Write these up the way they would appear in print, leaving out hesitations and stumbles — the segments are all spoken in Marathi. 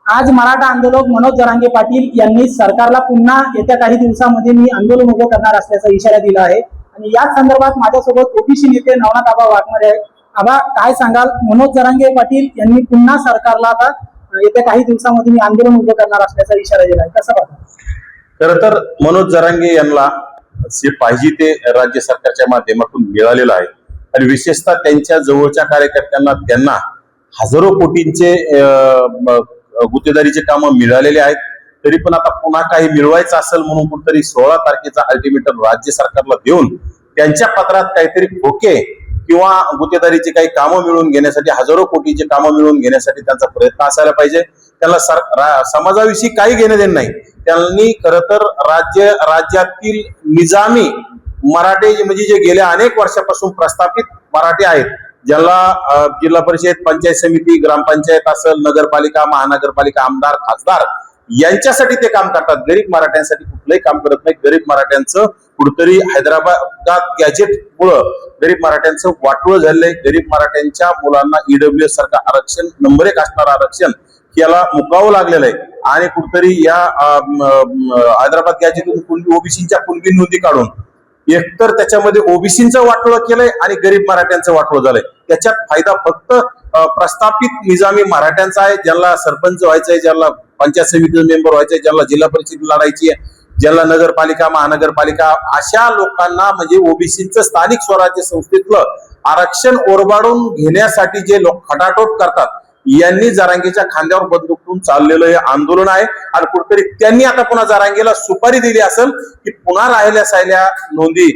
आज मराठा आंदोलक मनोज जरांगे पाटील यांनी सरकारला पुन्हा येत्या काही दिवसांमध्ये मी आंदोलन उभं करणार असल्याचा इशारा दिला आहे आणि याच संदर्भात माझ्यासोबत ओबीसी नेते नवनाथ आबा वाघमारे आहेत. आबा, काय सांगाल? मनोज जरांगे पाटील यांनी पुन्हा सरकारला आता येत्या काही दिवसांमध्ये मी आंदोलन उभं करणार असल्याचा इशारा दिला आहे, कसं पाहता? खरं तर मनोज जरांगे यांना जे पाहिजे ते राज्य सरकारच्या माध्यमातून मिळालेलं आहे आणि विशेषतः त्यांच्या जवळच्या कार्यकर्त्यांना त्यांना हजारो कोटींचे गुत्तेदारीचे कामं मिळालेले आहेत. तरी पण आता पुन्हा काही मिळवायचं असेल म्हणून कुठतरी 16 तारखेचा अल्टिमेटम राज्य सरकारला देऊन त्यांच्या पत्रात काहीतरी खोके किंवा गुत्तेदारीचे काही कामं मिळवून घेण्यासाठी, हजारो कोटीचे कामं मिळवून घेण्यासाठी त्यांचा प्रयत्न असायला पाहिजे. त्याला समाजाविषयी काही घेणं देणं नाही. त्यांनी खरं तर राज्यातील निजामी मराठे म्हणजे जे गेल्या अनेक वर्षापासून प्रस्थापित मराठे आहेत, ज्याला जिल्हा परिषद, पंचायत समिती, ग्रामपंचायत असेल, नगरपालिका, महानगरपालिका, आमदार, खासदार यांच्यासाठी ते काम करतात. गरीब मराठ्यांसाठी कुठलंही काम करत नाही. गरीब मराठ्यांचं कुठतरी हैदराबाद गॅजेट मुळे गरीब मराठ्यांचं वाटोळं झालंय. गरीब मराठ्यांच्या मुलांना ईडब्ल्यूएस सारखं आरक्षण, नंबर 1 असणारं आरक्षण याला मुकावं लागलेलं आहे आणि कुठतरी या हैदराबाद गॅजेटून ओबीसीच्या कुणबी नोंदी काढून एकतर त्याच्यामध्ये ओबीसीचं वाटोळं केलंय आणि गरीब मराठ्यांचं वाटोळं झालंय. त्याच्यात फायदा फक्त प्रस्थापित निजामी मराठ्यांचा आहे, ज्यांना सरपंच व्हायचंय, ज्यांना पंचायत समितीचा मेंबर व्हायचंय, ज्यांना जिल्हा परिषद लढायची आहे, ज्यांना नगरपालिका, महानगरपालिका, अशा लोकांना म्हणजे ओबीसीचं स्थानिक स्वराज्य संस्थेतलं आरक्षण ओरबाडून घेण्यासाठी जे लोक खटाटोप करतात, यांनी जरांगेच्या खांद्यावर बंदूक ठेवून चाललेलं हे आंदोलन आहे. आणि कुठेतरी त्यांनी आता पुन्हा जरांगेला सुपारी दिली असेल की पुन्हा राहिल्या सायल्या नोंदी,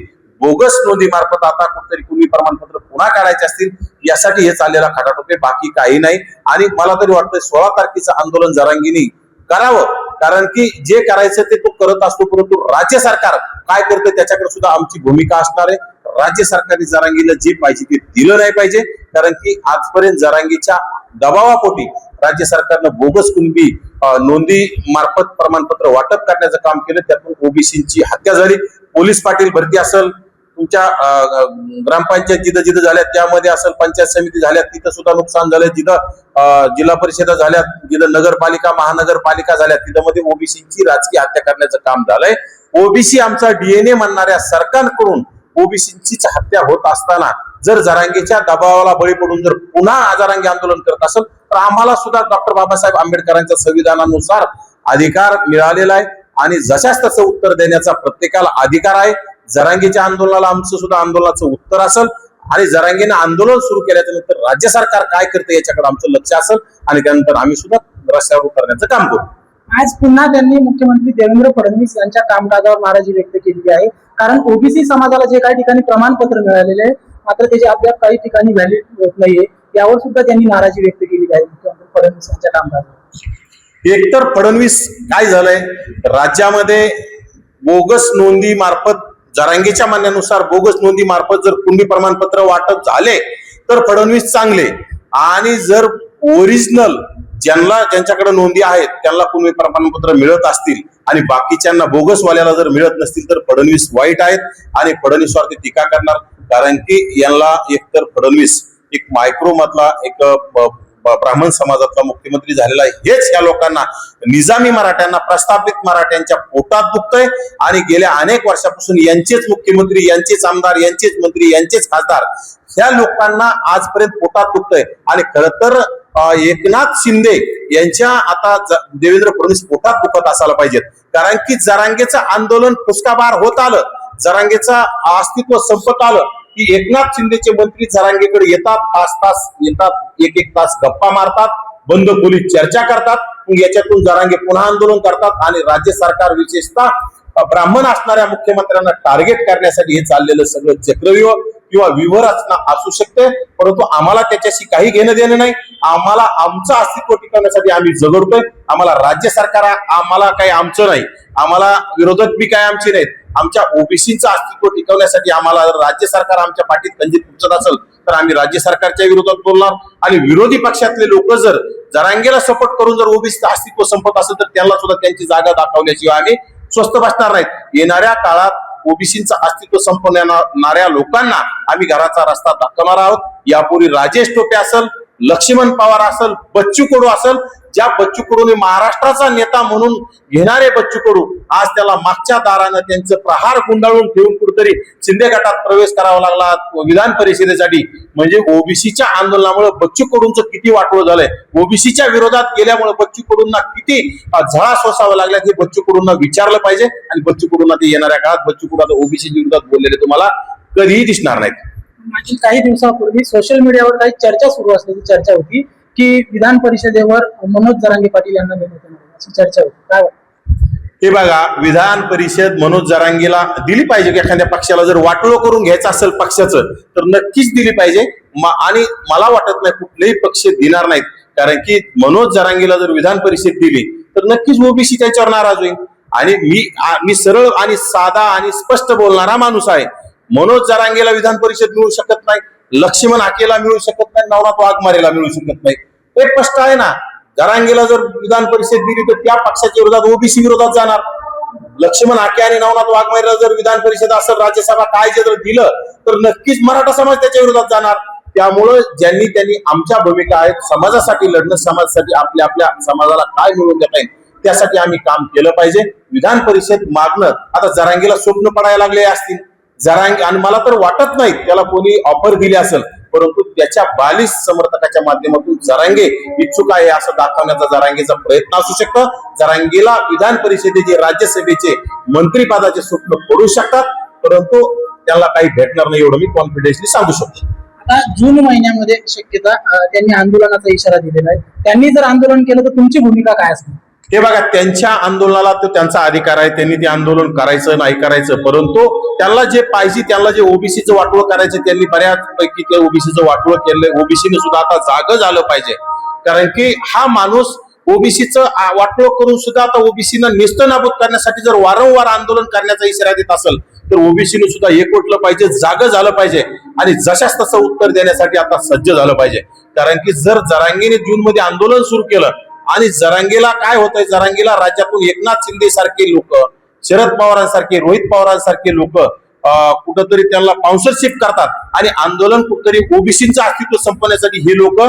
बोगस नोंदी मार्फत आता कुठेतरी कुणी प्रमाणपत्र पुन्हा काढायचे असतील, यासाठी हे चाललेला खटाटोप आहे, बाकी काही नाही. आणि मला तरी वाटतं 16 तारखेचं आंदोलन जरांगेनी करावं, कारण की जे करायचं ते तो करत असतो, परंतु राज्य सरकार काय करतं त्याच्याकडे सुद्धा आमची भूमिका असणार आहे. राज्य सरकारने जरांगीला जे पाहिजे ते दिलं नाही पाहिजे, कारण की आजपर्यंत जरांगीच्या दबावापोटी राज्य सरकारनं बोगस कुणबी नोंदी मार्फत प्रमाणपत्र वाटप करण्याचं काम केलं. त्यातून ओबीसीची हत्या झाली. पोलीस पाटील भरती असेल, तुमच्या ग्रामपंचायत जिथं जिथं झाल्या त्यामध्ये असेल, पंचायत समिती झाल्या तिथं सुद्धा नुकसान झालंय, जिथं जिल्हा परिषदा झाल्या, जिथं नगरपालिका, महानगरपालिका झाल्या तिथं मध्ये ओबीसीची राजकीय हत्या करण्याचं काम झालंय. ओबीसी आमचा डीएनए म्हणणाऱ्या सरकारकडून ओबीसीचीच हत्या होत असताना जर जरांगेच्या दबावाला बळी पडून जर पुन्हा जरांगे आंदोलन करत असेल तर आम्हाला सुद्धा डॉक्टर बाबासाहेब आंबेडकरांच्या संविधानानुसार अधिकार मिळालेला आहे आणि जशाच तसं उत्तर देण्याचा प्रत्येकाला अधिकार आहे. जरांगेच्या आंदोलनाला आमचं सुद्धा आंदोलनाचं उत्तर असेल आणि जरांगेनं आंदोलन सुरू केल्याच्या नंतर राज्य सरकार काय करते याच्याकडे आमचं लक्ष असेल आणि त्यानंतर आम्ही सुद्धा रस्त्यावर उतरण्याचं काम करू. आज पुन्हा त्यांनी मुख्यमंत्री देवेंद्र फडणवीस यांच्या कामकाजावर नाराजी व्यक्त केली आहे, कारण ओबीसी समाजाला जे काही ठिकाणी प्रमाणपत्र मिळालेले आहे मात्र त्याचे अद्याप काही ठिकाणी व्हॅलिड होत नाहीये, यावर सुद्धा त्यांनी नाराजी व्यक्त केली आहे मुख्यमंत्री फडणवीस यांच्या कामकाजावर. एकतर फडणवीस काय झालंय, राज्यामध्ये बोगस नोंदी मार्फत, जरांगेच्या म्हणण्यानुसार बोगस नोंदी मार्फत जर कुणबी प्रमाणपत्र वाटप झाले तर फडणवीस चांगले, आणि जर ओरिजिनल ज्यांच्याकडे नोंदी आहेत त्यांना कुणबी प्रमाणपत्र मिळत असतील आणि बाकीच्यांना बोगसवाल्याला जर मिळत नसतील तर फडणवीस वाईट आहेत आणि फडणवीसवरती टीका करणार. कारण की यांना एकतर फडणवीस एक मायक्रो मधला एक ब्राह्मण समाजातला मुख्यमंत्री झालेला आहे, हेच या लोकांना, निजामी मराठ्यांना, प्रस्थापित मराठ्यांच्या पोटात दुखतंय आणि गेल्या अनेक वर्षापासून यांचेच मुख्यमंत्री, यांचेच आमदार, यांचेच मंत्री, यांचेच खासदार ह्या लोकांना आजपर्यंत पोटात दुखतंय. आणि खर तर एकनाथ शिंदे यांच्या आता देवेंद्र फडणवीस पोटात दुखत असायला पाहिजेत, कारण की जरांगेचं आंदोलन फुसकाबार होत आलं, जरांगेचं अस्तित्व संपत आलं की एकनाथ शिंदेचे मंत्री जरांगेकडे येतात, तास येतात, एक तास गप्पा मारतात, बंद खोलीत चर्चा करतात, याच्यातून जरांगे पुन्हा आंदोलन करतात आणि राज्य सरकार विशेषतः ब्राह्मण असणाऱ्या मुख्यमंत्र्यांना टार्गेट करण्यासाठी हे चाललेलं सगळं चक्रव्यूह किंवा व्यूहरचना असू शकते, परंतु आम्हाला त्याच्याशी काही घेणं देणं नाही. आम्हाला आमचं अस्तित्व टिकवण्यासाठी आम्ही झगडतोय. आम्हाला राज्य सरकार, आम्हाला काही आमचं नाही, आम्हाला विरोधक बी काय आमचे नाहीत. आमच्या ओबीसीचं अस्तित्व टिकवण्यासाठी आम्हाला राज्य सरकार आमच्या पाठीत खंजीर खुपसत असेल तर आम्ही राज्य सरकारच्या विरोधात बोलणार. आणि विरोधी पक्षातले लोक जर जरांगेला सपोर्ट करून जर ओबीसीचं अस्तित्व संपत असेल तर त्यांना सुद्धा त्यांची जागा दाखवल्याशिवाय आम्ही स्वस्थ बसणार नाहीत. येणाऱ्या काळात ओबीसीचं अस्तित्व संपवणाऱ्या लोकांना आम्ही घराचा रस्ता दाखवणार आहोत. यापूर्वी राजेश टोपे असेल, लक्ष्मण पवार असेल, बच्चू कडू असेल, ज्या बच्चू कडूने महाराष्ट्राचा नेता म्हणून घेणारे बच्चू कडू आज त्याला मागच्या दारानं त्यांचं प्रहार गुंडाळून ठेवून कुठेतरी शिंदे गटात प्रवेश करावा लागला विधान परिषदेसाठी. म्हणजे ओबीसीच्या आंदोलनामुळे बच्चू कडूंचं किती वाटोळ झालंय, ओबीसीच्या विरोधात गेल्यामुळे बच्चू कडूंना किती झळा सोसावं लागल्या हे बच्चू कडूंना विचारलं पाहिजे. आणि बच्चू कडूंना ते येणाऱ्या काळात बच्चू कडू आता ओबीसी विरोधात बोललेले तुम्हाला कधीही दिसणार नाहीत. मागील काही दिवसापूर्वी सोशल मीडियावर काही चर्चा सुरू असल्याची चर्चा होती की विधान परिषदेवर मनोज जरांगे पाटील यांना नेमण्यात येणार अशी चर्चा होती. काय वाटतं? हे बघा, विधान परिषद मनोज जरांगेला दिली पाहिजे. एखाद्या पक्षाला जर वाटोळं करून घ्यायचं असेल पक्षाचं तर नक्कीच दिली पाहिजे. आणि मला वाटत नाही कुठलेही पक्ष देणार नाहीत, कारण की मनोज जरांगेला जर विधान परिषद दिली तर नक्कीच ओबीसी त्याच्यावर नाराज होईल. आणि मी सरळ आणि साधा आणि स्पष्ट बोलणारा माणूस आहे. मनोज जरांगेला विधान परिषद मिळू शकत नाही, लक्ष्मण हाकेला मिळू शकत नाही, नवनाथ वाघमारेला मिळू शकत नाही. हे स्पष्ट आहे ना. जरांगेला जर विधान परिषद दिली तर त्या पक्षाच्या विरोधात ओबीसी विरोधात जाणार. लक्ष्मण हाके आणि नवनाथ वाघमारेला जर विधान परिषद असेल, राज्यसभा काय जर दिलं तर नक्कीच मराठा समाज त्याच्या विरोधात जाणार. त्यामुळं त्यांनी आमच्या भूमिका आहेत समाजासाठी लढणं, समाजासाठी आपल्या समाजाला काय मिळवून देता येईल त्यासाठी आम्ही काम केलं पाहिजे. विधान परिषद मागणं आता जरांगेला स्वप्न पडायला लागले असतील जरांगे, आणि मला तर वाटत नाही त्याला कोणी ऑफर दिली असेल, परंतु त्याच्या बालिश समर्थकाच्या माध्यमातून जरांगे इच्छुक आहे असं दाखवण्याचा जरांगेचा प्रयत्न असू शकतो. जरांगेला विधान परिषदेचे राज्यसभेचे मंत्रिपदाचे स्वप्न पडू शकतात, परंतु त्याला काही भेटणार नाही एवढं मी कॉन्फिडेंटली सांगू शकतो. आता जून महिन्यामध्ये शक्यता त्यांनी आंदोलनाचा इशारा दिलेला आहे. त्यांनी जर आंदोलन केलं तर तुमची भूमिका काय असणार? हे बघा, त्यांच्या आंदोलनाला तो त्यांचा अधिकार आहे, त्यांनी ते आंदोलन करायचं नाही करायचं, परंतु त्यांना जे पाहिजे, त्यांना जे ओबीसीचं वाटोळ करायचं त्यांनी बऱ्याचपैकी ते ओबीसीचं वाटोळ केलंय. ओबीसीने सुद्धा आता जागं झालं पाहिजे, कारण की हा माणूस ओबीसीचं वाटोळ करून सुद्धा आता ओबीसीनं नेस्तनाबूत करण्यासाठी जर वारंवार आंदोलन करण्याचा इशारा देत असेल तर ओबीसीने सुद्धा एकवटलं पाहिजे, जागं झालं पाहिजे आणि जशाच तसं उत्तर देण्यासाठी आता सज्ज झालं पाहिजे. कारण की जर जरांगेने जून मध्ये आंदोलन सुरू केलं आणि जरांगेला काय होतंय, जरांगेला राज्यातून एकनाथ शिंदे सारखे लोक, शरद पवारांसारखे, रोहित पवारांसारखे लोक कुठंतरी त्यांना स्पॉन्सरशिप करतात आणि आंदोलन कुठतरी ओबीसीचं अस्तित्व संपवण्यासाठी हे लोक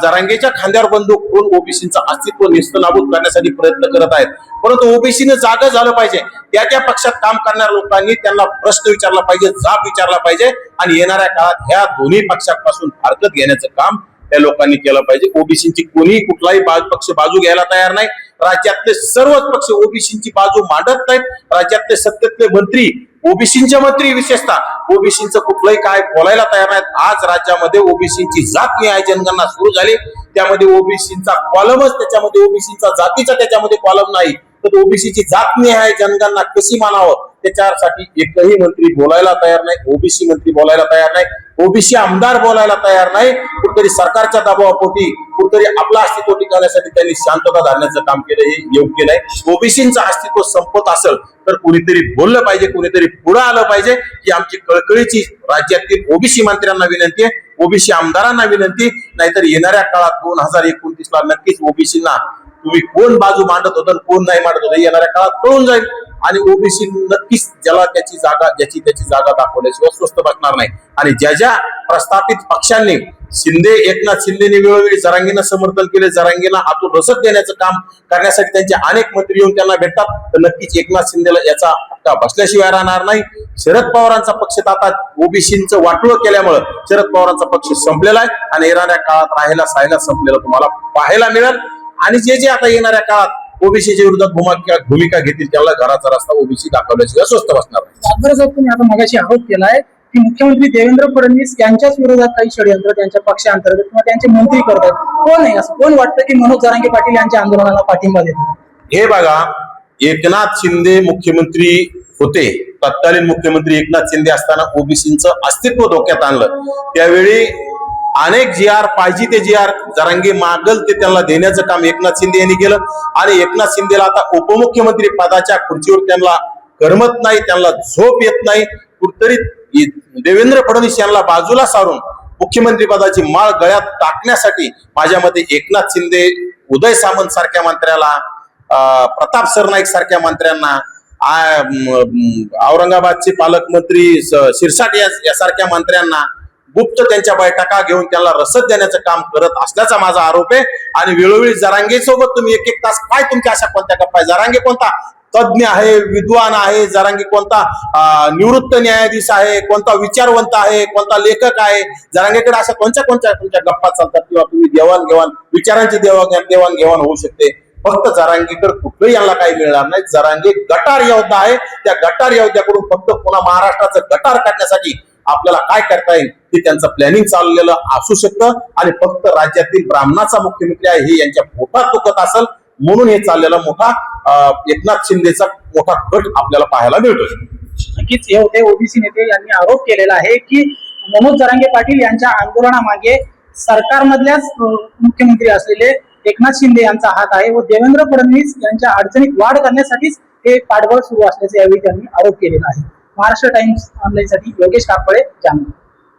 जरांगेच्या खांद्यावर बंदूक ठेवून ओबीसीचं अस्तित्व नेस्तनाबूत करण्यासाठी प्रयत्न करत आहेत. परंतु ओबीसीनं जागं झालं पाहिजे. त्या पक्षात काम करणाऱ्या लोकांनी त्यांना प्रश्न विचारला पाहिजे, जाब विचारला पाहिजे आणि येणाऱ्या काळात ह्या दोन्ही पक्षांपासून हरकत घेण्याचं काम त्या लोकांनी केलं पाहिजे. ओबीसीची कोणी कुठलाही पक्ष बाजू घ्यायला तयार नाही. राज्यातले सर्वच पक्ष ओबीसीची बाजू मांडत नाहीत. राज्यातले सत्तेतले मंत्री, ओबीसीचे मंत्री विशेषतः ओबीसीचं कुठलंही काय बोलायला तयार नाहीत. आज राज्यामध्ये ओबीसीची जातनिहाय जनगणना सुरू झाली, त्यामध्ये ओबीसीचा कॉलमच, त्याच्यामध्ये ओबीसीचा जातीचा त्याच्यामध्ये कॉलम नाही, तर ओबीसीची जातनिहाय जनगणना कशी मानावं त्याच्यासाठी एकही मंत्री बोलायला तयार नाही. ओबीसी मंत्री बोलायला तयार नाही, ओबीसी आमदार बोलायला तयार नाही. कुठतरी सरकारच्या दबावापोटी कुठतरी आपलं अस्तित्व टिकवण्यासाठी त्यांनी शांतता धरण्याचं काम केलं, हे योग्य नाही. ओबीसीचं अस्तित्व संपत असेल तर कुणीतरी बोललं पाहिजे, कुणीतरी पुढे आलं पाहिजे. की आमची कळकळीची राज्यातील ओबीसी मंत्र्यांना विनंती आहे, ओबीसी आमदारांना विनंती, नाहीतर येणाऱ्या काळात 2029 ला नक्कीच ओबीसीना तुम्ही कोण बाजू मांडत होतं कोण नाही मांडत होतं येणाऱ्या काळात कळून जाईल आणि ओबीसी नक्कीच ज्याला त्याची जागा दाखवल्याशिवाय स्वस्त बसणार नाही. आणि ज्या प्रस्थापित पक्षांनी एकनाथ शिंदेने वेळोवेळी जरांगेंना समर्थन केले, जरांगेंना आतून रसद देण्याचं काम करण्यासाठी त्यांचे अनेक मंत्री येऊन त्यांना भेटतात, तर नक्कीच एकनाथ शिंदेला याचा फटका बसल्याशिवाय राहणार नाही. शरद पवारांचा पक्ष आता ओबीसीचं वाटोळं केल्यामुळं शरद पवारांचा पक्ष संपलेला आहे आणि येणाऱ्या काळात राहायला संपलेला तुम्हाला पाहायला मिळेल. आणि जे आता येणाऱ्या काळात ओबीसीच्या विरोधात भूमिका घेतील त्याला घराचा रस्ता ओबीसी दाखवल्याशिवाय स्वस्त बसणार नाही. सातबारे साहेब, तुम्ही आता मगाशी आरोप केलाय की मुख्यमंत्री देवेंद्र फडणवीस यांच्याच विरोधात काही षडयंत्र त्यांच्या पक्षांतर्गत किंवा त्यांचे मंत्री करतात. कोण आहे असं कोण वाटतं की मनोज जरांगे पाटील यांच्या आंदोलनाला पाठिंबा देतात? हे बघा, एकनाथ शिंदे मुख्यमंत्री होते, तत्कालीन मुख्यमंत्री एकनाथ शिंदे असताना ओबीसीचं अस्तित्व धोक्यात आणलं. त्यावेळी अनेक GR पाहिजे ते GR जरांगे मागल ते त्यांना देण्याचं काम एकनाथ शिंदे यांनी केलं. आणि एकनाथ शिंदेला आता उपमुख्यमंत्री पदाच्या खुर्चीवर त्यांना करमत नाही, त्यांना झोप येत नाही. कुठतरी देवेंद्र फडणवीस यांना बाजूला सारून मुख्यमंत्री पदाची माळ गळ्यात टाकण्यासाठी माझ्या मते एकनाथ शिंदे उदय सामंत सारख्या मंत्र्याला, प्रताप सरनाईक सारख्या मंत्र्यांना, औरंगाबादचे पालकमंत्री शिरसाट यासारख्या मंत्र्यांना गुप्त त्यांच्या बैठका घेऊन त्यांना रसद देण्याचं काम करत असल्याचा माझा आरोप आहे. आणि वेळोवेळी जरांगे सोबत तुम्ही एक तास काय तुमच्या अशा कोणत्या गप्पा आहे? जरांगे कोणता तज्ञ आहे, विद्वान आहे? जरांगे कोणता निवृत्त न्यायाधीश आहे? कोणता विचारवंत आहे? कोणता लेखक आहे? जरांगेकडे अशा कोणत्या तुमच्या गप्पा चालतात किंवा तुम्ही देवाणघेवाण विचारांची देवाणघेवाण होऊ शकते? फक्त जरांगेकडे कुठलंही यांना काही मिळणार नाही. जरांगे गटार योद्धा आहे. त्या गटार योद्ध्याकडून फक्त पुन्हा महाराष्ट्राचं गटार काढण्यासाठी आपल्याला काय करता येईल हे त्यांचं प्लॅनिंग चाललेलं असू शकतं. आणि फक्त राज्यातील ब्राह्मणाचा मुख्यमंत्री आहे हे यांच्या पोटात दुखत असेल म्हणून हे चाललेला मोठा एकनाथ शिंदेचा मोठा कट आपल्याला पाहायला मिळतोय. नक्कीच हे होते ओबीसी नेते. यांनी आरोप केलेला आहे की मनोज जरांगे पाटील यांच्या आंदोलनामागे सरकारमधल्याच मुख्यमंत्री असलेले एकनाथ शिंदे यांचा हात आहे व देवेंद्र फडणवीस यांच्या अडचणीत वाढ करण्यासाठीच हे पाठबळ सुरू असल्याचे यावेळी त्यांनी आरोप केलेला आहे. महाराष्ट्र टाइम्स ऑनलाईन साठी योगेश कापळे, जामनेर.